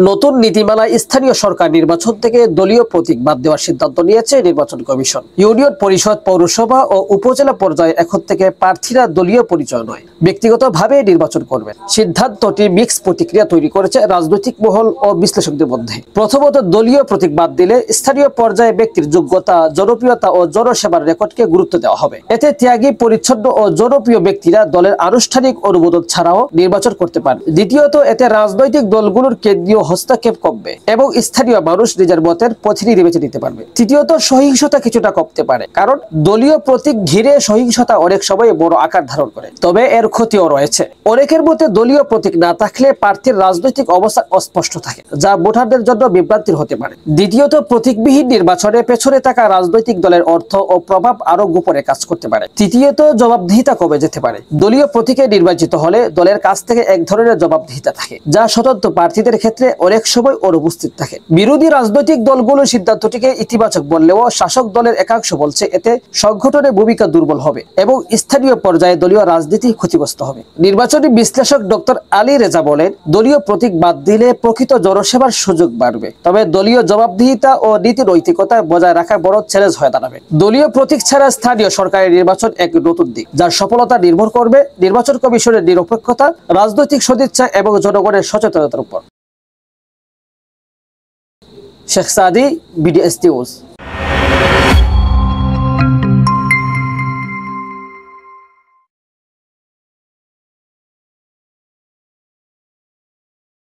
নতুন নীতিমালায় স্থানীয় সরকার নির্বাচন থেকে দলীয় প্রতীক বাদ দেওয়ার সিদ্ধান্ত নিয়েছে নির্বাচন কমিশন। ইউনিয়ন পরিষদ, পৌরসভা ও উপজেলা পর্যায়ে এখন থেকে প্রার্থীরা দলীয় পরিচয় নয়, ব্যক্তিগতভাবে নির্বাচন করবেন। সিদ্ধান্তটি মিক্স প্রতিক্রিয়া তৈরি করেছে রাজনৈতিক মহল ও বিশ্লেষকদের মধ্যে। প্রথমত, দলীয় প্রতীক বাদ দিলে স্থানীয় পর্যায়ে ব্যক্তির যোগ্যতা, জনপ্রিয়তা ও জনসেবার রেকর্ডকে গুরুত্ব দেওয়া হবে। এতে ত্যাগী, পরিচ্ছন্ন ও জনপ্রিয় ব্যক্তিরা দলের আনুষ্ঠানিক অনুমোদন ছাড়াও নির্বাচন করতে পারেন। দ্বিতীয়ত, এতে রাজনৈতিক দলগুলোর কেন্দ্রীয় হস্তক্ষেপ কমবে এবং স্থানীয় মানুষ নিজের মতের প্রতিনিধি বেছে নিতে পারবে। তৃতীয়ত, সহিংসতা কিছুটা কমতে পারে, কারণ দলীয় প্রতীক ঘিরে সহিংসতা অনেক সময় বড় আকার ধারণ করে। তবে এর ক্ষতিও রয়েছে। অনেকের মতে দলীয় প্রতীক না থাকলে প্রার্থীর রাজনৈতিক অবস্থান অস্পষ্ট থাকে, যা ভোটারদের জন্য বিভ্রান্তির হতে পারে। দ্বিতীয়ত, প্রতীকবিহীন নির্বাচনে পেছনে থাকা রাজনৈতিক দলের অর্থ ও প্রভাব আরো গোপনে কাজ করতে পারে। তৃতীয়ত, জবাবদিহিতা কমে যেতে পারে। দলীয় প্রতীকে নির্বাচিত হলে দলের কাছ থেকে এক ধরনের জবাবদিহিতা থাকে, যা স্বতন্ত্র প্রার্থীদের ক্ষেত্রে অনেক সময় অনুপস্থিত থাকে। বিরোধী রাজনৈতিক দলগুলোর সিদ্ধান্তটিকে ইতিবাচক বললেও শাসক দলের একাংশ বলছে এতে সংগঠনের ভূমিকা দুর্বল হবে এবং স্থানীয় পর্যায়ে দলীয় রাজনীতি ক্ষতিগ্রস্ত হবে। নির্বাচনী বিশ্লেষক ডক্টর আলী রেজা বলেন, দলীয় প্রতীক বাদ দিলে প্রকৃত জনসেবার সুযোগ বাড়বে, তবে দলীয় জবাবদিহিতা ও নীতি নৈতিকতা বজায় রাখা বড় চ্যালেঞ্জ হয়ে দাঁড়াবে। দলীয় প্রতীক ছাড়া স্থানীয় সরকারের নির্বাচন এক নতুন দিক, যার সফলতা নির্ভর করবে নির্বাচন কমিশনের নিরপেক্ষতা, রাজনৈতিক সদিচ্ছা এবং জনগণের সচেতনতার উপর। শেখ সাদি, বিডিএস নিউজ।